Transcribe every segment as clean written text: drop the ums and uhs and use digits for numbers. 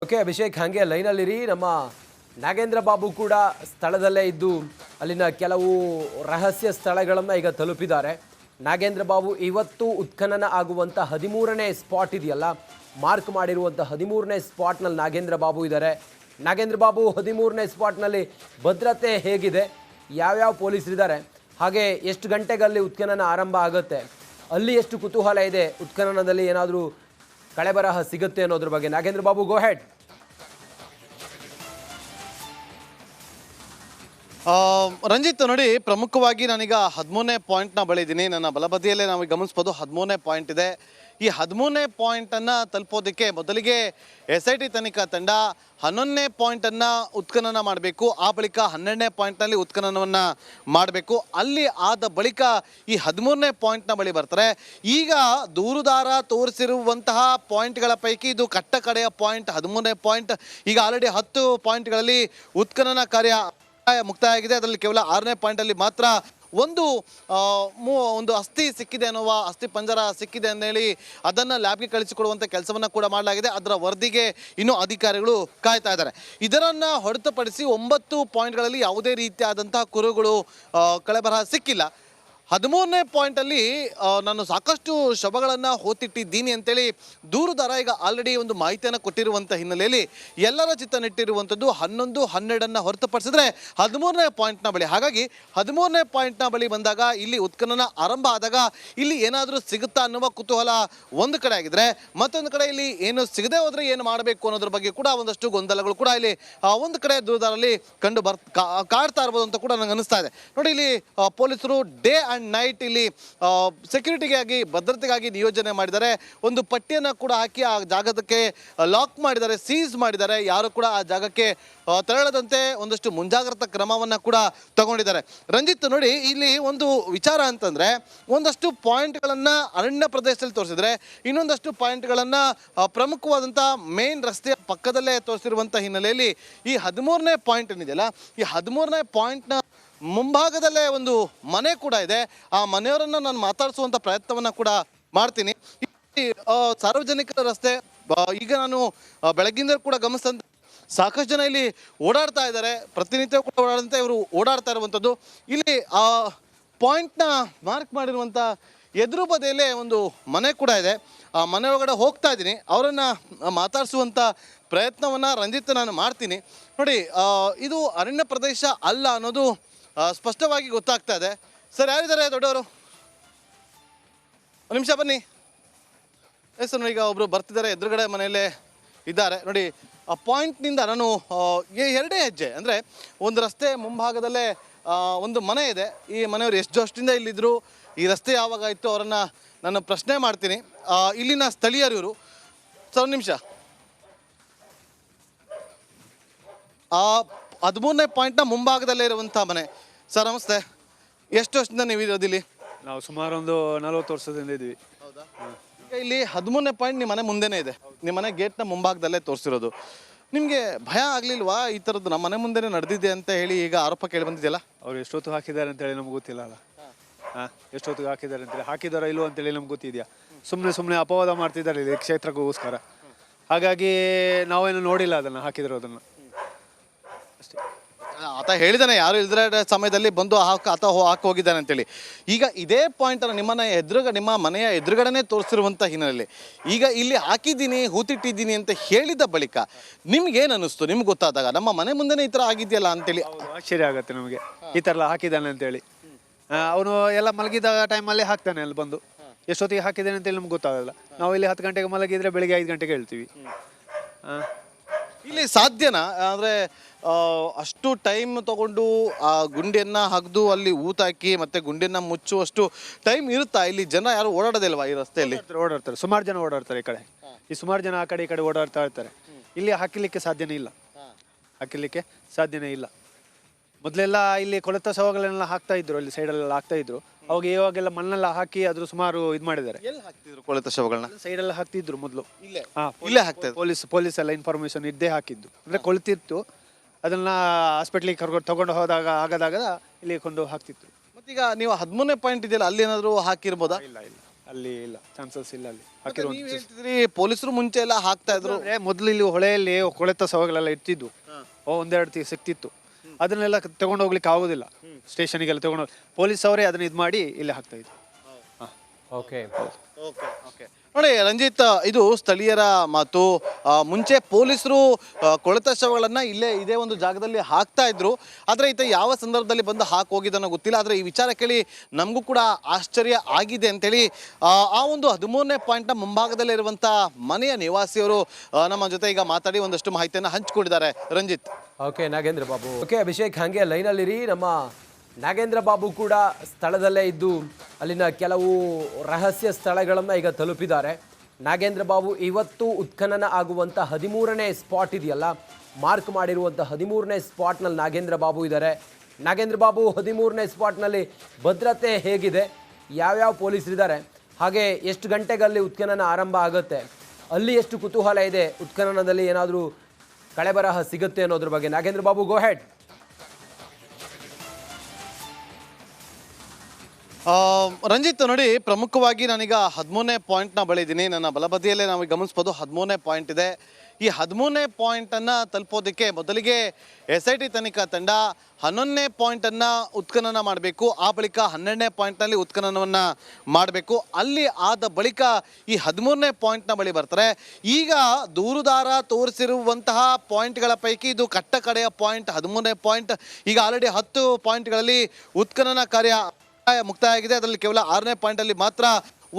Okay Abhishek, ಹಾಗೆ ಲೈನಲ್ಲಿರಿ. ನಮ್ಮ ನಾಗೇಂದ್ರ ಬಾಬು ಕೂಡ ಸ್ಥಳದಲ್ಲೇ ಇದ್ದು ಅಲ್ಲಿನ ಕೆಲವು ರಹಸ್ಯ ಸ್ಥಳಗಳನ್ನು ಈಗ ತಲುಪಿದ್ದಾರೆ. ನಾಗೇಂದ್ರ ಬಾಬು ಇವತ್ತು ಉತ್ಖನನ ಆಗುವಂಥ 13ನೇ ಸ್ಪಾಟ್ ಇದೆಯಲ್ಲ, ಮಾರ್ಕ್ ಮಾಡಿರುವಂಥ 13ನೇ ಸ್ಪಾಟ್ನಲ್ಲಿ ನಾಗೇಂದ್ರ ಬಾಬು ಇದ್ದಾರೆ. ನಾಗೇಂದ್ರ ಬಾಬು 13ನೇ ಸ್ಪಾಟ್ನಲ್ಲಿ ಭದ್ರತೆ ಹೇಗಿದೆ, ಯಾವ್ಯಾವ ಪೊಲೀಸರಿದ್ದಾರೆ, ಹಾಗೆ ಎಷ್ಟು ಗಂಟೆಗೆ ಅಲ್ಲಿ ಉತ್ಖನನ ಆರಂಭ ಆಗುತ್ತೆ, ಅಲ್ಲಿ ಎಷ್ಟು ಕುತೂಹಲ ಇದೆ, ಉತ್ಖನನದಲ್ಲಿ ಏನಾದರೂ ಕಳೆಬರಹ ಸಿಗುತ್ತೆ ಅನ್ನೋದ್ರ ಬಗ್ಗೆ. ನಾಗೇಂದ್ರ ಬಾಬು, ಗೋ ಹೆಡ್. ರಂಜಿತ್, ನೋಡಿ, ಪ್ರಮುಖವಾಗಿ ನಾನೀಗ 13ನೇ ಪಾಯಿಂಟ್ನ ಬಳಿ ಇದ್ದೀನಿ. ನನ್ನ ಬಲಬದಿಯಲ್ಲೇ ನಾವು ಗಮನಿಸ್ಬೋದು 13ನೇ ಪಾಯಿಂಟ್ ಇದೆ. ಈ 13ನೇ ಪಾಯಿಂಟನ್ನು ತಲುಪೋದಕ್ಕೆ ಮೊದಲಿಗೆ SIT ತನಿಖಾ ತಂಡ 11ನೇ ಪಾಯಿಂಟನ್ನು ಉತ್ಖನನ ಮಾಡಬೇಕು. ಆ ಬಳಿಕ 12ನೇ ಪಾಯಿಂಟ್ನಲ್ಲಿ ಉತ್ಖನನವನ್ನು ಮಾಡಬೇಕು. ಅಲ್ಲಿ ಆದ ಬಳಿಕ ಈ 13ನೇ ಪಾಯಿಂಟ್ನ ಬಳಿ ಬರ್ತಾರೆ. ಈಗ ದೂರುದಾರ ತೋರಿಸಿರುವಂತಹ ಪಾಯಿಂಟ್ಗಳ ಪೈಕಿ ಇದು ಕಟ್ಟ ಕಡೆಯ ಪಾಯಿಂಟ್ 13ನೇ ಪಾಯಿಂಟ್. ಈಗ ಆಲ್ರೆಡಿ 10 ಪಾಯಿಂಟ್ಗಳಲ್ಲಿ ಉತ್ಖನನ ಕಾರ್ಯ ಮುಕ್ತಾಯ ಆಗಿದೆ. ಅದರಲ್ಲಿ ಕೇವಲ 6ನೇ ಪಾಯಿಂಟಲ್ಲಿ ಮಾತ್ರ ಒಂದು ಅಸ್ಥಿ ಸಿಕ್ಕಿದೆ ಅನ್ನುವ ಅಸ್ಥಿ ಪಂಜರ ಸಿಕ್ಕಿದೆ ಅಂತೇಳಿ ಅದನ್ನು ಲ್ಯಾಬ್ಗೆ ಕಳಿಸಿಕೊಡುವಂಥ ಕೆಲಸವನ್ನು ಕೂಡ ಮಾಡಲಾಗಿದೆ. ಅದರ ವರದಿಗೆ ಇನ್ನೂ ಅಧಿಕಾರಿಗಳು ಕಾಯ್ತಾ ಇದ್ದಾರೆ. ಇದನ್ನು ಹೊರತುಪಡಿಸಿ 9 ಪಾಯಿಂಟ್ಗಳಲ್ಲಿ ಯಾವುದೇ ರೀತಿಯಾದಂತಹ ಕುರುಗಳು ಕಳೆಬರಹ ಸಿಕ್ಕಿಲ್ಲ. 13ನೇ ಪಾಯಿಂಟಲ್ಲಿ ನಾನು ಸಾಕಷ್ಟು ಶವಗಳನ್ನು ಹೋತಿಟ್ಟಿದ್ದೀನಿ ಅಂತೇಳಿ ದೂರುದಾರ ಈಗ ಆಲ್ರೆಡಿ ಒಂದು ಮಾಹಿತಿಯನ್ನು ಕೊಟ್ಟಿರುವಂಥ ಹಿನ್ನೆಲೆಯಲ್ಲಿ ಎಲ್ಲರ ಚಿತ್ತ ನೆಟ್ಟಿರುವಂಥದ್ದು 11, 12 ಹೊರತುಪಡಿಸಿದ್ರೆ 13ನೇ ಪಾಯಿಂಟ್ನ ಬಳಿ. ಹಾಗಾಗಿ 13ನೇ ಪಾಯಿಂಟ್ನ ಬಳಿ ಬಂದಾಗ ಇಲ್ಲಿ ಉತ್ಖನನ ಆರಂಭ ಆದಾಗ ಇಲ್ಲಿ ಏನಾದರೂ ಸಿಗುತ್ತಾ ಅನ್ನುವ ಕುತೂಹಲ ಒಂದು ಕಡೆ ಆಗಿದ್ರೆ, ಮತ್ತೊಂದು ಕಡೆ ಇಲ್ಲಿ ಏನು ಸಿಗದೆ ಹೋದರೆ ಏನು ಮಾಡಬೇಕು ಅನ್ನೋದ್ರ ಬಗ್ಗೆ ಕೂಡ ಒಂದಷ್ಟು ಗೊಂದಲಗಳು ಕೂಡ ಇಲ್ಲಿ ಒಂದು ಕಡೆ ದೂರುದಾರಲ್ಲಿ ಕಾಡ್ತಾ ಇರ್ಬೋದು ಅಂತ ಕೂಡ ನನಗೆ ಅನಿಸ್ತಾ ಇದೆ. ನೋಡಿ, ಇಲ್ಲಿ ಪೊಲೀಸರು ಡೇ ಆ್ಯಂಡ್ ನೈಟ್ ಇಲ್ಲಿ ಸೆಕ್ಯೂರಿಟಿಗಾಗಿ, ಭದ್ರತೆಗಾಗಿ ನಿಯೋಜನೆ ಮಾಡಿದ್ದಾರೆ. ಒಂದು ಪಟ್ಟಿಯನ್ನು ಕೂಡ ಹಾಕಿ ಆ ಜಾಗಕ್ಕೆ ಲಾಕ್ ಮಾಡಿದ್ದಾರೆ, ಸೀಸ್ ಮಾಡಿದ್ದಾರೆ. ಯಾರು ಕೂಡ ಆ ಜಾಗಕ್ಕೆ ತೆರಳದಂತೆ ಒಂದಷ್ಟು ಮುಂಜಾಗ್ರತಾ ಕ್ರಮವನ್ನು ಕೂಡ ತಗೊಂಡಿದ್ದಾರೆ. ರಂಜಿತ್, ನೋಡಿ, ಇಲ್ಲಿ ಒಂದು ವಿಚಾರ ಅಂತಂದರೆ ಒಂದಷ್ಟು ಪಾಯಿಂಟ್ಗಳನ್ನು ಅರಣ್ಯ ಪ್ರದೇಶದಲ್ಲಿ ತೋರಿಸಿದ್ರೆ, ಇನ್ನೊಂದಷ್ಟು ಪಾಯಿಂಟ್ಗಳನ್ನು ಪ್ರಮುಖವಾದಂಥ ಮೇನ್ ರಸ್ತೆಯ ಪಕ್ಕದಲ್ಲೇ ತೋರಿಸಿರುವಂಥ ಹಿನ್ನೆಲೆಯಲ್ಲಿ ಈ 13ನೇ ಪಾಯಿಂಟ್ ಏನಿದೆಯಲ್ಲ, ಈ 13ನೇ ಪಾಯಿಂಟ್ನ ಮುಂಭಾಗದಲ್ಲೇ ಒಂದು ಮನೆ ಕೂಡ ಇದೆ. ಆ ಮನೆಯವರನ್ನು ನಾನು ಮಾತಾಡಿಸುವಂಥ ಪ್ರಯತ್ನವನ್ನು ಕೂಡ ಮಾಡ್ತೀನಿ. ಸಾರ್ವಜನಿಕರ ರಸ್ತೆ ಈಗ ನಾನು ಬೆಳಗ್ಗಿಂದ ಕೂಡ ಗಮನಿಸಿದಂತೆ ಸಾಕಷ್ಟು ಜನ ಇಲ್ಲಿ ಓಡಾಡ್ತಾ ಇದ್ದಾರೆ. ಪ್ರತಿನಿತ್ಯ ಕೂಡ ಓಡಾಡಂತೆ ಇವರು ಓಡಾಡ್ತಾ ಇರುವಂಥದ್ದು. ಇಲ್ಲಿ ಆ ಪಾಯಿಂಟ್ನ ಮಾರ್ಕ್ ಮಾಡಿರುವಂಥ ಎದುರು ಬದಿಯಲ್ಲೇ ಒಂದು ಮನೆ ಕೂಡ ಇದೆ. ಆ ಮನೆ ಒಳಗಡೆ ಹೋಗ್ತಾ ಇದ್ದೀನಿ, ಅವರನ್ನು ಮಾತಾಡಿಸುವಂಥ ಪ್ರಯತ್ನವನ್ನು ರಂಜಿತ್ ನಾನು ಮಾಡ್ತೀನಿ. ನೋಡಿ, ಇದು ಅರಣ್ಯ ಪ್ರದೇಶ ಅಲ್ಲ ಅನ್ನೋದು ಸ್ಪಷ್ಟವಾಗಿ ಗೊತ್ತಾಗ್ತಾ ಇದೆ. ಸರ್, ಯಾರಿದ್ದಾರೆ ದೊಡ್ಡವರು? ಒಂದು ನಿಮಿಷ ಬನ್ನಿ. ಸರ್, ಈಗ ಒಬ್ಬರು ಬರ್ತಿದ್ದಾರೆ, ಎದುರುಗಡೆ ಮನೆಯಲ್ಲೇ ಇದ್ದಾರೆ. ನೋಡಿ, ಆ ಪಾಯಿಂಟ್ನಿಂದ ನಾನು 2 ಹೆಜ್ಜೆ ಅಂದರೆ ಒಂದು ರಸ್ತೆ ಮುಂಭಾಗದಲ್ಲೇ ಒಂದು ಮನೆ ಇದೆ. ಈ ಮನೆಯವರು ಎಷ್ಟು ವರ್ಷದಿಂದ ಇಲ್ಲಿದ್ದರು, ಈ ರಸ್ತೆ ಯಾವಾಗ ಆಯಿತು, ಅವರನ್ನು ನಾನು ಪ್ರಶ್ನೆ ಮಾಡ್ತೀನಿ. ಇಲ್ಲಿನ ಸ್ಥಳೀಯರು ಇವರು. ಸರ್, ಒಂದು ನಿಮಿಷ. 13ನೇ ಪಾಯಿಂಟ್ನ ಮುಂಭಾಗದಲ್ಲೇ ಇರುವಂಥ ಮನೆ. ಸರ್, ನಮಸ್ತೆ. ಎಷ್ಟು ವರ್ಷದಿಂದ ನೀವು ಇರೋದಿಲ್ಲಿ? ನಾವು ಸುಮಾರು ಒಂದು 40 ವರ್ಷದಿಂದ ಇದ್ದೀವಿ. ಹೌದಾ? ಈಗ ಇಲ್ಲಿ 13ನೇ ಪಾಯಿಂಟ್ ನಿಮ್ಮ ಮನೆ ಮುಂದೆನೇ ಇದೆ. ನಿಮ್ಮ ಮನೆ ಗೇಟ್ನ ಮುಂಭಾಗದಲ್ಲೇ ತೋರಿಸಿರೋದು. ನಿಮಗೆ ಭಯ ಆಗಲಿಲ್ವಾ? ಈ ಥರದ್ದು ನಮ್ಮ ಮನೆ ಮುಂದೆನೇ ನಡೆದಿದೆ ಅಂತ ಹೇಳಿ ಈಗ ಆರೋಪ ಕೇಳಿ ಬಂದಿದೆಯಲ್ಲ? ಅವ್ರು ಎಷ್ಟೊತ್ತು ಹಾಕಿದ್ದಾರೆ ಅಂತೇಳಿ ನಮ್ಗೆ ಗೊತ್ತಿಲ್ಲ ಅಲ್ಲ. ಎಷ್ಟೊತ್ತಿಗೆ ಹಾಕಿದ್ದಾರೆ ಅಂತೇಳಿ, ಹಾಕಿದಾರೋ ಇಲ್ವೋ ಅಂತೇಳಿ ನಮ್ಗೆ ಗೊತ್ತಿದೆಯಾ? ಸುಮ್ಮನೆ ಅಪವಾದ ಮಾಡ್ತಿದ್ದಾರೆ ಇಲ್ಲಿ ಕ್ಷೇತ್ರಕ್ಕೋಸ್ಕರ. ಹಾಗಾಗಿ ನಾವೇನು ನೋಡಿಲ್ಲ ಅದನ್ನು, ಹಾಕಿದಿರೋದನ್ನು ಅಷ್ಟೇ. ಆತ ಹೇಳಿದಾನೆ ಯಾರು ಇಲ್ದ್ರೆ ಸಮಯದಲ್ಲಿ ಬಂದು ಆತ ಹಾಕಿ ಹೋಗಿದ್ದಾನೆ ಅಂತೇಳಿ. ಈಗ ಇದೇ ಪಾಯಿಂಟನ್ನು ನಿಮ್ಮ ಮನೆಯ ಎದುರುಗಡೆನೇ ತೋರಿಸಿರುವಂಥ ಹಿನ್ನೆಲೆಯಲ್ಲಿ ಈಗ ಇಲ್ಲಿ ಹಾಕಿದ್ದೀನಿ, ಹೂತಿಟ್ಟಿದ್ದೀನಿ ಅಂತ ಹೇಳಿದ ಬಳಿಕ ನಿಮ್ಗೇನು ಅನ್ನಿಸ್ತು? ನಿಮ್ಗೆ ಗೊತ್ತಾದಾಗ ನಮ್ಮ ಮನೆ ಮುಂದೆನೇ ಈ ಥರ ಆಗಿದೆಯಲ್ಲ ಅಂತೇಳಿ ಆಶ್ಚರ್ಯ ಆಗುತ್ತೆ ನಮಗೆ. ಈ ಥರ ಎಲ್ಲ ಹಾಕಿದ್ದಾನೆ ಅಂತೇಳಿ. ಅವನು ಎಲ್ಲ ಮಲಗಿದ ಟೈಮಲ್ಲೇ ಹಾಕ್ತಾನೆ ಅಲ್ಲಿ ಬಂದು. ಎಷ್ಟೊತ್ತಿಗೆ ಹಾಕಿದ್ದಾನೆ ಅಂತೇಳಿ ನಮ್ಗೆ ಗೊತ್ತಾಗಲ್ಲ. ನಾವು ಇಲ್ಲಿ 10 ಗಂಟೆಗೆ ಮಲಗಿದ್ರೆ ಬೆಳಿಗ್ಗೆ 5 ಗಂಟೆಗೆ ಹೇಳ್ತೀವಿ. ಇಲ್ಲಿ ಸಾಧ್ಯನಾ ಅಂದರೆ ಅಷ್ಟು ಟೈಮ್ ತಗೊಂಡು ಆ ಗುಂಡಿಯನ್ನು ಹಗ್ದು ಅಲ್ಲಿ ಊತಾಕಿ ಮತ್ತೆ ಗುಂಡಿಯನ್ನು ಮುಚ್ಚುವಷ್ಟು ಟೈಮ್ ಇರುತ್ತಾ? ಇಲ್ಲಿ ಜನ ಯಾರು ಓಡಾಡೋದಿಲ್ವಾ ಈ ರಸ್ತೆಯಲ್ಲಿ? ಓಡಾಡ್ತಾರೆ, ಸುಮಾರು ಜನ ಓಡಾಡ್ತಾರೆ. ಈ ಕಡೆ ಸುಮಾರು ಜನ ಆ ಕಡೆ ಈ ಕಡೆ ಓಡಾಡ್ತಾ ಇರ್ತಾರೆ. ಇಲ್ಲಿ ಹಾಕಿಲಿಕ್ಕೆ ಸಾಧ್ಯನೇ ಇಲ್ಲ. ಮೊದಲೆಲ್ಲ ಇಲ್ಲಿ ಕೊಳೆತ ಶವಗಳನ್ನೆಲ್ಲ ಹಾಕ್ತಾ ಇದ್ರು, ಅಲ್ಲಿ ಸೈಡಲ್ಲೆಲ್ಲ ಹಾಕ್ತಾ ಇದ್ರು. ಅವಾಗ ಇವಾಗೆಲ್ಲ ಮಣ್ಣೆಲ್ಲ ಹಾಕಿ ಅದ್ರ ಸುಮಾರು ಇದು ಮಾಡಿದ್ದಾರೆ. ಎಲ್ಲಿ ಹಾಕ್ತಿದ್ರು ಕೊಳೆತ ಶವಗಳನ್ನ? ಸೈಡೆಲ್ಲ ಹಾಕ್ತಿದ್ರು ಮೊದಲು. ಇಲ್ಲೇ ಹಾಕ್ತಾ ಪೊಲೀಸ್ ಎಲ್ಲ ಇನ್ಫಾರ್ಮೇಶನ್ ಇದ್ದೇ ಹಾಕಿದ್ದು. ಅಂದ್ರೆ ಕೊಳ್ತಿತ್ತು, ಅದನ್ನ ಹಾಸ್ಪಿಟ್ಲಿಗೆ ತಗೊಂಡು ಆಗದಾಗ ಇಲ್ಲಿ ಕೊಂಡು ಹಾಕ್ತಿತ್ತು. ಮತ್ತೀಗ ನೀವು 13ನೇ ಪಾಯಿಂಟ್ ಇದೆಯಲ್ಲ, ಅಲ್ಲಿ ಏನಾದರೂ ಹಾಕಿರ್ಬೋದಾ? ಇಲ್ಲ, ಅಲ್ಲಿ ಇಲ್ಲ, ಚಾನ್ಸಸ್ ಇಲ್ಲ ಅಲ್ಲಿ ನೀವು ಹಾಕಿರೋ. ಹೇಳ್ತಿದ್ರಿ ಪೊಲೀಸರು ಮುಂಚೆ ಎಲ್ಲ ಹಾಕ್ತಾ ಇದ್ರು. ಅಂದ್ರೆ ಮೊದಲು ಇಲ್ಲಿ ಹೊಳೆಯಲ್ಲಿ ಕೊಳೆತ ಶವಗಳೆಲ್ಲ ಇರ್ತಿದ್ವು, ಒಂದೆರಡು ಸಿಕ್ತಿತ್ತು. ಅದನ್ನೆಲ್ಲ ತಗೊಂಡು ಹೋಗ್ಲಿಕ್ಕೆ ಆಗೋದಿಲ್ಲ, ಸ್ಟೇಷನಿಗೆಲ್ಲ ತಗೊಂಡು ಪೊಲೀಸ್ ಅವರೇ ಅದನ್ನ ಇದು ಮಾಡಿ ಇಲ್ಲಿ ಹಾಕ್ತಾ ಇದ್ರು. ಓಕೆ. ನೋಡಿ ರಂಜಿತ್, ಇದು ಸ್ಥಳೀಯರ ಮಾತು. ಮುಂಚೆ ಪೊಲೀಸರು ಕೊಳೆತ ಶವಗಳನ್ನು ಇದೇ ಒಂದು ಜಾಗದಲ್ಲಿ ಹಾಕ್ತಾ ಇದ್ರು. ಆದರೆ ಈತ ಯಾವ ಸಂದರ್ಭದಲ್ಲಿ ಬಂದು ಹಾಕಿ ಹೋಗಿದ್ದನೋ ಗೊತ್ತಿಲ್ಲ. ಆದರೆ ಈ ವಿಚಾರ ಕೇಳಿ ನಮಗೂ ಕೂಡ ಆಶ್ಚರ್ಯ ಆಗಿದೆ ಅಂತೇಳಿ ಆ ಒಂದು 13ನೇ ಪಾಯಿಂಟ್ನ ಮುಂಭಾಗದಲ್ಲಿರುವಂಥ ಮನೆಯ ನಿವಾಸಿಯವರು ನಮ್ಮ ಜೊತೆ ಈಗ ಮಾತಾಡಿ ಒಂದಷ್ಟು ಮಾಹಿತಿಯನ್ನು ಹಂಚಿಕೊಂಡಿದ್ದಾರೆ. ರಂಜಿತ್. ಓಕೆ ನಾಗೇಂದ್ರ ಬಾಬು. ಓಕೆ ಅಭಿಷೇಕ್, ಹಾಗೆ ಲೈನಲ್ಲಿರಿ. ನಮ್ಮ ನಾಗೇಂದ್ರ ಬಾಬು ಕೂಡ ಸ್ಥಳದಲ್ಲೇ ಇದ್ದು ಅಲ್ಲಿನ ಕೆಲವು ರಹಸ್ಯ ಸ್ಥಳಗಳನ್ನು ಈಗ ತಲುಪಿದ್ದಾರೆ. ನಾಗೇಂದ್ರ ಬಾಬು ಇವತ್ತು ಉತ್ಖನನ ಆಗುವಂಥ 13ನೇ ಸ್ಪಾಟ್ ಇದೆಯಲ್ಲ, ಮಾರ್ಕ್ ಮಾಡಿರುವಂಥ 13ನೇ ಸ್ಪಾಟ್ನಲ್ಲಿ ನಾಗೇಂದ್ರ ಬಾಬು ಇದ್ದಾರೆ. ನಾಗೇಂದ್ರ ಬಾಬು 13ನೇ ಸ್ಪಾಟ್ನಲ್ಲಿ ಭದ್ರತೆ ಹೇಗಿದೆ, ಯಾವ್ಯಾವ ಪೊಲೀಸರಿದ್ದಾರೆ, ಹಾಗೆ ಎಷ್ಟು ಗಂಟೆಗೆ ಅಲ್ಲಿ ಉತ್ಖನನ ಆರಂಭ ಆಗುತ್ತೆ, ಅಲ್ಲಿ ಎಷ್ಟು ಕುತೂಹಲ ಇದೆ, ಉತ್ಖನನದಲ್ಲಿ ಏನಾದರೂ ಕಳೆಬರಹ ಸಿಗುತ್ತೆ ಅನ್ನೋದ್ರ ಬಗ್ಗೆ. ನಾಗೇಂದ್ರ ಬಾಬು, ಗೋ ಹೆಡ್. ರಂಜಿತ್, ನೋಡಿ ಪ್ರಮುಖವಾಗಿ ನಾನೀಗ 13ನೇ ಪಾಯಿಂಟ್ನ ಬಳಿ ಇದ್ದೀನಿ. ನನ್ನ ಬಲಬದಿಯಲ್ಲೇ ನಾವು ಗಮನಿಸ್ಬೋದು 13ನೇ ಪಾಯಿಂಟ್ ಇದೆ. ಈ 13ನೇ ಪಾಯಿಂಟನ್ನು ತಲುಪೋದಕ್ಕೆ ಮೊದಲಿಗೆ SIT ತನಿಖಾ ತಂಡ 11ನೇ ಪಾಯಿಂಟನ್ನು ಉತ್ಖನನ ಮಾಡಬೇಕು. ಆ ಬಳಿಕ 12ನೇ ಪಾಯಿಂಟ್ನಲ್ಲಿ ಉತ್ಖನನವನ್ನು ಮಾಡಬೇಕು. ಅಲ್ಲಿ ಆದ ಬಳಿಕ ಈ 13ನೇ ಪಾಯಿಂಟ್ನ ಬಳಿ ಬರ್ತಾರೆ. ಈಗ ದೂರುದಾರ ತೋರಿಸಿರುವಂತಹ ಪಾಯಿಂಟ್ಗಳ ಪೈಕಿ ಇದು ಕಟ್ಟ ಕಡೆಯ ಪಾಯಿಂಟ್ 13ನೇ ಪಾಯಿಂಟ್. ಈಗ ಆಲ್ರೆಡಿ 10 ಪಾಯಿಂಟ್ಗಳಲ್ಲಿ ಉತ್ಖನನ ಕಾರ್ಯ ಮುಕ್ತಾಯ ಆಗಿದೆ. ಅದರಲ್ಲಿ ಕೇವಲ 6ನೇ ಪಾಯಿಂಟಲ್ಲಿ ಮಾತ್ರ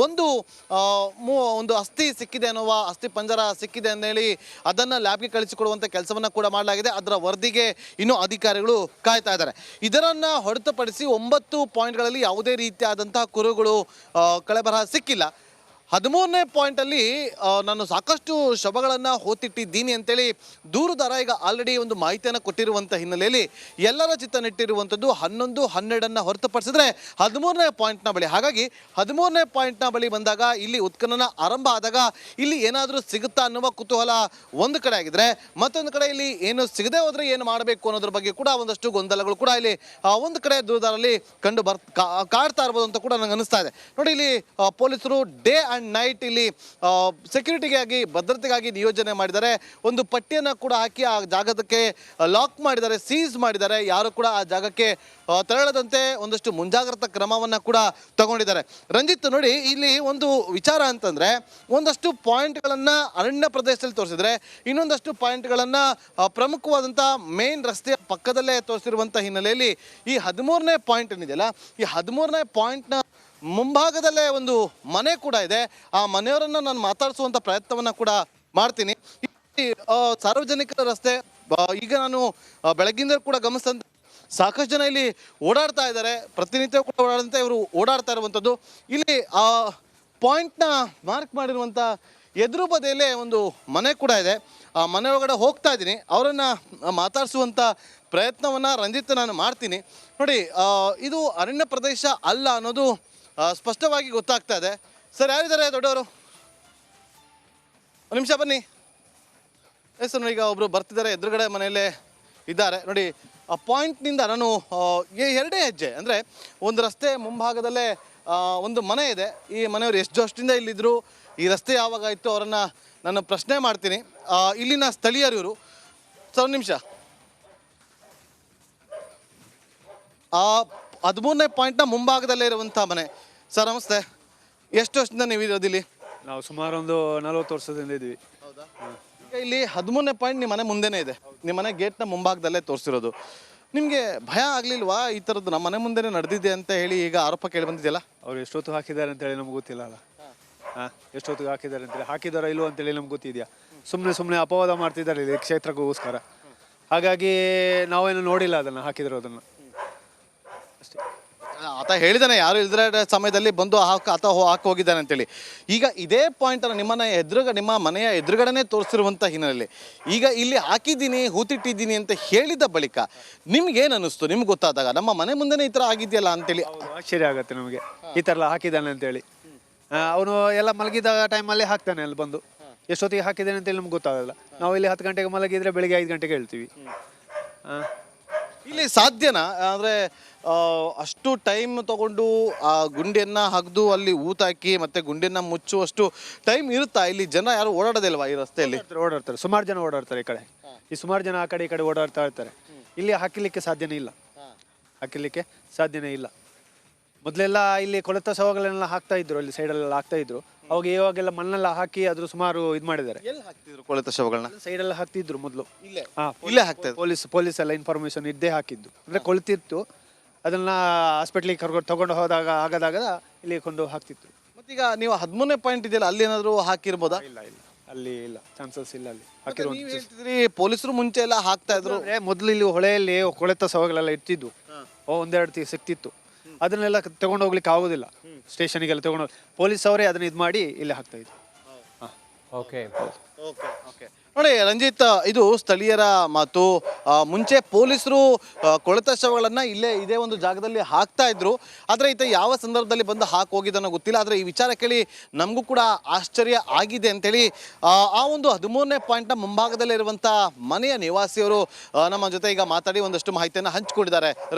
ಒಂದು ಅಸ್ಥಿ ಸಿಕ್ಕಿದೆ ಅನ್ನುವ ಅಸ್ಥಿ ಪಂಜರ ಸಿಕ್ಕಿದೆ ಅಂತೇಳಿ ಅದನ್ನು ಲ್ಯಾಬ್ಗೆ ಕಳಿಸಿಕೊಡುವಂಥ ಕೆಲಸವನ್ನು ಕೂಡ ಮಾಡಲಾಗಿದೆ. ಅದರ ವರದಿಗೆ ಇನ್ನೂ ಅಧಿಕಾರಿಗಳು ಕಾಯ್ತಾ ಇದ್ದಾರೆ. ಇದನ್ನು ಹೊರತುಪಡಿಸಿ 9 ಪಾಯಿಂಟ್ಗಳಲ್ಲಿ ಯಾವುದೇ ರೀತಿಯಾದಂತಹ ಕುರುಗಳು ಕಳೆಬರಹ ಸಿಕ್ಕಿಲ್ಲ. 13ನೇ ಪಾಯಿಂಟಲ್ಲಿ ನಾನು ಸಾಕಷ್ಟು ಶವಗಳನ್ನು ಹೋತಿಟ್ಟಿದ್ದೀನಿ ಅಂತೇಳಿ ದೂರುದಾರ ಈಗ ಆಲ್ರೆಡಿ ಒಂದು ಮಾಹಿತಿಯನ್ನು ಕೊಟ್ಟಿರುವಂಥ ಹಿನ್ನೆಲೆಯಲ್ಲಿ ಎಲ್ಲರ ಚಿತ್ತ ನೆಟ್ಟಿರುವಂಥದ್ದು 11, 12 ಹೊರತುಪಡಿಸಿದ್ರೆ 13ನೇ ಪಾಯಿಂಟ್ನ ಬಳಿ. ಹಾಗಾಗಿ 13ನೇ ಪಾಯಿಂಟ್ನ ಬಳಿ ಬಂದಾಗ ಇಲ್ಲಿ ಉತ್ಖನನ ಆರಂಭ ಆದಾಗ ಇಲ್ಲಿ ಏನಾದರೂ ಸಿಗುತ್ತಾ ಅನ್ನುವ ಕುತೂಹಲ ಒಂದು ಕಡೆ ಆಗಿದ್ರೆ, ಮತ್ತೊಂದು ಕಡೆ ಇಲ್ಲಿ ಏನು ಸಿಗದೆ ಹೋದರೆ ಏನು ಮಾಡಬೇಕು ಅನ್ನೋದ್ರ ಬಗ್ಗೆ ಕೂಡ ಒಂದಷ್ಟು ಗೊಂದಲಗಳು ಕೂಡ ಇಲ್ಲಿ ಒಂದು ಕಡೆ ದೂರುದಾರಲ್ಲಿ ಕಾಡ್ತಾ ಇರ್ಬೋದು ಅಂತ ಕೂಡ ನನಗೆ ಅನಿಸ್ತಾ ಇದೆ. ನೋಡಿ, ಇಲ್ಲಿ ಪೊಲೀಸರು ಡೇ ಆ್ಯಂಡ್ ನೈಟ್ ಇಲ್ಲಿ ಸೆಕ್ಯೂರಿಟಿಗಾಗಿ, ಭದ್ರತೆಗಾಗಿ ನಿಯೋಜನೆ ಮಾಡಿದ್ದಾರೆ. ಒಂದು ಪಟ್ಟಿಯನ್ನು ಕೂಡ ಹಾಕಿ ಆ ಜಾಗಕ್ಕೆ ಲಾಕ್ ಮಾಡಿದ್ದಾರೆ, ಸೀಸ್ ಮಾಡಿದ್ದಾರೆ. ಯಾರು ಕೂಡ ಆ ಜಾಗಕ್ಕೆ ತೆರಳದಂತೆ ಒಂದಷ್ಟು ಮುಂಜಾಗ್ರತಾ ಕ್ರಮವನ್ನು ಕೂಡ ತಗೊಂಡಿದ್ದಾರೆ. ರಂಜಿತ್, ನೋಡಿ ಇಲ್ಲಿ ಒಂದು ವಿಚಾರ ಅಂತಂದರೆ, ಒಂದಷ್ಟು ಪಾಯಿಂಟ್ಗಳನ್ನು ಅರಣ್ಯ ಪ್ರದೇಶದಲ್ಲಿ ತೋರಿಸಿದ್ರೆ, ಇನ್ನೊಂದಷ್ಟು ಪಾಯಿಂಟ್ಗಳನ್ನು ಪ್ರಮುಖವಾದಂಥ ಮೇನ್ ರಸ್ತೆಯ ಪಕ್ಕದಲ್ಲೇ ತೋರಿಸಿರುವಂಥ ಹಿನ್ನೆಲೆಯಲ್ಲಿ ಈ 13ನೇ ಪಾಯಿಂಟ್ ಏನಿದೆಯಲ್ಲ, ಈ 13ನೇ ಪಾಯಿಂಟ್ನ ಮುಂಭಾಗದಲ್ಲೇ ಒಂದು ಮನೆ ಕೂಡ ಇದೆ. ಆ ಮನೆಯವರನ್ನು ನಾನು ಮಾತಾಡಿಸುವಂಥ ಪ್ರಯತ್ನವನ್ನು ಕೂಡ ಮಾಡ್ತೀನಿ. ಸಾರ್ವಜನಿಕರ ರಸ್ತೆ ಈಗ ನಾನು ಬೆಳಗ್ಗಿಂದ ಕೂಡ ಗಮನಿಸಿದಂತೆ ಸಾಕಷ್ಟು ಜನ ಇಲ್ಲಿ ಓಡಾಡ್ತಾ ಇದ್ದಾರೆ. ಪ್ರತಿನಿತ್ಯ ಕೂಡ ಓಡಾಡಂತೆ ಇವರು ಓಡಾಡ್ತಾ ಇರುವಂಥದ್ದು. ಇಲ್ಲಿ ಆ ಪಾಯಿಂಟ್ನ ಮಾರ್ಕ್ ಮಾಡಿರುವಂಥ ಎದುರು ಬದಿಯಲ್ಲೇ ಒಂದು ಮನೆ ಕೂಡ ಇದೆ. ಆ ಮನೆ ಒಳಗಡೆ ಹೋಗ್ತಾ ಇದ್ದೀನಿ, ಅವರನ್ನು ಮಾತಾಡಿಸುವಂಥ ಪ್ರಯತ್ನವನ್ನು ರಂಜಿತ್ ನಾನು ಮಾಡ್ತೀನಿ. ನೋಡಿ, ಇದು ಅರಣ್ಯ ಪ್ರದೇಶ ಅಲ್ಲ ಅನ್ನೋದು ಸ್ಪಷ್ಟವಾಗಿ ಗೊತ್ತಾಗ್ತಾ ಇದೆ. ಸರ್, ಯಾರಿದ್ದಾರೆ ದೊಡ್ಡವರು? ಒಂದು ನಿಮಿಷ ಬನ್ನಿ. ಸರ್, ಈಗ ಒಬ್ಬರು ಬರ್ತಿದ್ದಾರೆ, ಎದುರುಗಡೆ ಮನೆಯಲ್ಲೇ ಇದ್ದಾರೆ. ನೋಡಿ, ಆ ಪಾಯಿಂಟ್ನಿಂದ ನಾನು 2 ಹೆಜ್ಜೆ ಅಂದರೆ ಒಂದು ರಸ್ತೆ ಮುಂಭಾಗದಲ್ಲೇ ಒಂದು ಮನೆ ಇದೆ. ಈ ಮನೆಯವರು ಎಷ್ಟು ವರ್ಷದಿಂದ ಇಲ್ಲಿದ್ದರು, ಈ ರಸ್ತೆ ಯಾವಾಗ ಇತ್ತು, ಅವರನ್ನು ನಾನು ಪ್ರಶ್ನೆ ಮಾಡ್ತೀನಿ. ಇಲ್ಲಿನ ಸ್ಥಳೀಯರು ಇವರು. ಸರ್, ಒಂದು ನಿಮಿಷ. 13ನೇ ಪಾಯಿಂಟ್ನ ಮುಂಭಾಗದಲ್ಲೇ ಇರುವಂಥ ಮನೆ. ಸರ್, ನಮಸ್ತೆ. ಎಷ್ಟು ವರ್ಷದಿಂದ ನೀವು ಇರೋದಿಲ್ಲಿ? ನಾವು ಸುಮಾರು ಒಂದು 40 ವರ್ಷದಿಂದ ಇದ್ದೀವಿ. ಹೌದಾ? ಈಗ ಇಲ್ಲಿ 13ನೇ ಪಾಯಿಂಟ್ ನಿಮ್ಮ ಮನೆ ಮುಂದೆನೇ ಇದೆ. ನಿಮ್ಮ ಮನೆ ಗೇಟ್ನ ಮುಂಭಾಗದಲ್ಲೇ ತೋರಿಸಿರೋದು. ನಿಮಗೆ ಭಯ ಆಗಲಿಲ್ವಾ? ಈ ಥರದ್ದು ನಮ್ಮ ಮನೆ ಮುಂದೆನೇ ನಡೆದಿದೆ ಅಂತ ಹೇಳಿ ಈಗ ಆರೋಪ ಕೇಳಿ ಬಂದಿದೆಯಲ್ಲ? ಅವ್ರು ಎಷ್ಟೊತ್ತು ಹಾಕಿದ್ದಾರೆ ಅಂತೇಳಿ ನಮ್ಗೆ ಗೊತ್ತಿಲ್ಲ ಅಲ್ಲ. ಎಷ್ಟೊತ್ತಿಗೆ ಹಾಕಿದ್ದಾರೆ ಅಂತೇಳಿ, ಹಾಕಿದಾರ ಇಲ್ವೋ ಅಂತೇಳಿ ನಮ್ಗೆ ಗೊತ್ತಿದೆಯಾ? ಸುಮ್ಮನೆ ಅಪವಾದ ಮಾಡ್ತಿದ್ದಾರೆ ಇಲ್ಲಿ ಕ್ಷೇತ್ರಕ್ಕೋಸ್ಕರ. ಹಾಗಾಗಿ ನಾವೇನು ನೋಡಿಲ್ಲ ಅದನ್ನು ಹಾಕಿದಿರೋದನ್ನು ಅಷ್ಟೇ. ಆತ ಹೇಳಿದಾನೆ ಯಾರು ಇಲ್ದ್ರೆ ಸಮಯದಲ್ಲಿ ಬಂದು ಆತ ಹಾಕಿ ಹೋಗಿದ್ದಾನೆ ಅಂತೇಳಿ. ಈಗ ಇದೇ ಪಾಯಿಂಟನ್ನು ನಿಮ್ಮ ಮನೆಯ ಎದುರುಗಡೆನೇ ತೋರಿಸಿರುವಂಥ ಹಿನ್ನೆಲೆಯಲ್ಲಿ ಈಗ ಇಲ್ಲಿ ಹಾಕಿದ್ದೀನಿ, ಹೂತಿಟ್ಟಿದ್ದೀನಿ ಅಂತ ಹೇಳಿದ ಬಳಿಕ ನಿಮ್ಗೇನು ಅನ್ನಿಸ್ತು? ನಿಮ್ಗೆ ಗೊತ್ತಾದಾಗ ನಮ್ಮ ಮನೆ ಮುಂದೆನೇ ಈ ಥರ ಆಗಿದೆಯಲ್ಲ ಅಂತೇಳಿ ಆಶ್ಚರ್ಯ ಆಗುತ್ತೆ ನಮಗೆ. ಈ ಥರ ಎಲ್ಲ ಹಾಕಿದ್ದಾನೆ ಅಂತೇಳಿ. ಅವನು ಎಲ್ಲ ಮಲಗಿದ ಟೈಮಲ್ಲೇ ಹಾಕ್ತಾನೆ ಅಲ್ಲಿ ಬಂದು. ಎಷ್ಟೊತ್ತಿಗೆ ಹಾಕಿದ್ದೇನೆ ಅಂತೇಳಿ ನಮ್ಗೆ ಗೊತ್ತಾಗಲ್ಲ. ನಾವು ಇಲ್ಲಿ 10 ಗಂಟೆಗೆ ಮಲಗಿದ್ರೆ ಬೆಳಿಗ್ಗೆ 5 ಗಂಟೆಗೆ ಹೇಳ್ತೀವಿ. ಇಲ್ಲಿ ಸಾಧ್ಯನಾ ಅಂದರೆ ಅಷ್ಟು ಟೈಮ್ ತಗೊಂಡು ಆ ಗುಂಡಿಯನ್ನು ಹಗ್ದು ಅಲ್ಲಿ ಊತಾಕಿ ಮತ್ತೆ ಗುಂಡಿಯನ್ನು ಮುಚ್ಚುವಷ್ಟು ಟೈಮ್ ಇರುತ್ತಾ? ಇಲ್ಲಿ ಜನ ಯಾರು ಓಡಾಡೋದಿಲ್ವಾ ಈ ರಸ್ತೆಯಲ್ಲಿ? ಓಡಾಡ್ತಾರೆ, ಸುಮಾರು ಜನ ಓಡಾಡ್ತಾರೆ ಈ ಕಡೆ. ಈ ಸುಮಾರು ಜನ ಆ ಕಡೆ ಈ ಕಡೆ ಓಡಾಡ್ತಾ ಇರ್ತಾರೆ. ಇಲ್ಲಿ ಹಾಕಿಲಿಕ್ಕೆ ಸಾಧ್ಯನೇ ಇಲ್ಲ, ಹಾಕಿಲಿಕ್ಕೆ ಸಾಧ್ಯನೇ ಇಲ್ಲ. ಮೊದಲೆಲ್ಲ ಇಲ್ಲಿ ಕೊಳೆತ ಶವಗಳನ್ನೆಲ್ಲ ಹಾಕ್ತಾ ಇದ್ರು, ಅಲ್ಲಿ ಸೈಡಲ್ಲೆಲ್ಲ ಹಾಕ್ತಾ ಇದ್ರು. ಅವಾಗ ಇವಾಗೆಲ್ಲ ಮಣ್ಣೆಲ್ಲ ಹಾಕಿ ಅದ್ರ ಸುಮಾರು ಇದು ಮಾಡಿದ್ದಾರೆ. ಎಲ್ಲಿ ಹಾಕ್ತಿದ್ರು ಕೊಳೆತ ಶವಗಳನ್ನ? ಸೈಡೆಲ್ಲ ಹಾಕ್ತಿದ್ರು ಮೊದಲು. ಇಲ್ಲೇ ಹಾಕ್ತಾ ಇದ್ರು. ಪೊಲೀಸ್ ಎಲ್ಲ ಇನ್ಫಾರ್ಮೇಶನ್ ಇದ್ದೇ ಹಾಕಿದ್ದು. ಅಂದ್ರೆ ಕೊಳ್ತಿತ್ತು, ಅದನ್ನ ಹಾಸ್ಪಿಟ್ಲಿಗೆ ತಗೊಂಡು ಹೋದಾಗ ಆಗದಾಗ ಇಲ್ಲಿ ಕೊಂಡು ಹಾಕ್ತಿತ್ತು. ಮತ್ತೀಗ ನೀವು 13ನೇ ಪಾಯಿಂಟ್ ಇದೆಯಲ್ಲ, ಅಲ್ಲಿ ಏನಾದ್ರು ಹಾಕಿರ್ಬೋದಾ? ಇಲ್ಲ ಅಲ್ಲಿ ಇಲ್ಲ, ಚಾನ್ಸಸ್ ಇಲ್ಲ ಅಲ್ಲಿ ನೀವು ಹಾಕಿರೋ. ಹೇಳ್ತಿದ್ರಿ ಪೊಲೀಸರು ಮುಂಚೆ ಎಲ್ಲ ಹಾಕ್ತಾ ಇದ್ರು. ಮೊದಲು ಇಲ್ಲಿ ಹೊಳೆಯಲ್ಲಿ ಕೊಳೆತ ಶವಗಳೆಲ್ಲ ಇರ್ತಿದ್ವು, ಒಂದೆರಡು ಸಿಕ್ತಿತ್ತು. ಅದನ್ನೆಲ್ಲ ತಗೊಂಡು ಹೋಗ್ಲಿಕ್ಕೆ ಆಗೋದಿಲ್ಲ, ಸ್ಟೇಷನಿಗೆಲ್ಲ ತಗೊಂಡು ಪೊಲೀಸ್ ಅವರೇ ಅದನ್ನ ಇದು ಮಾಡಿ ಇಲ್ಲಿ ಹಾಕ್ತಾ ಇದ್ರು. ಓಕೆ. ನೋಡಿ ರಂಜಿತ್, ಇದು ಸ್ಥಳೀಯರ ಮಾತು. ಮುಂಚೆ ಪೊಲೀಸರು ಕೊಳೆತ ಶವಗಳನ್ನು ಇದೇ ಒಂದು ಜಾಗದಲ್ಲಿ ಹಾಕ್ತಾ ಇದ್ರು. ಆದರೆ ಈತ ಯಾವ ಸಂದರ್ಭದಲ್ಲಿ ಬಂದು ಹಾಕಿ ಹೋಗಿದ್ದನೋ ಗೊತ್ತಿಲ್ಲ. ಆದರೆ ಈ ವಿಚಾರ ಕೇಳಿ ನಮಗೂ ಕೂಡ ಆಶ್ಚರ್ಯ ಆಗಿದೆ ಅಂತೇಳಿ ಆ ಒಂದು 13ನೇ ಪಾಯಿಂಟ್ನ ಮುಂಭಾಗದಲ್ಲಿರುವಂಥ ಮನೆಯ ನಿವಾಸಿಯವರು ನಮ್ಮ ಜೊತೆ ಈಗ ಮಾತಾಡಿ ಒಂದಷ್ಟು ಮಾಹಿತಿಯನ್ನು ಹಂಚಿಕೊಂಡಿದ್ದಾರೆ.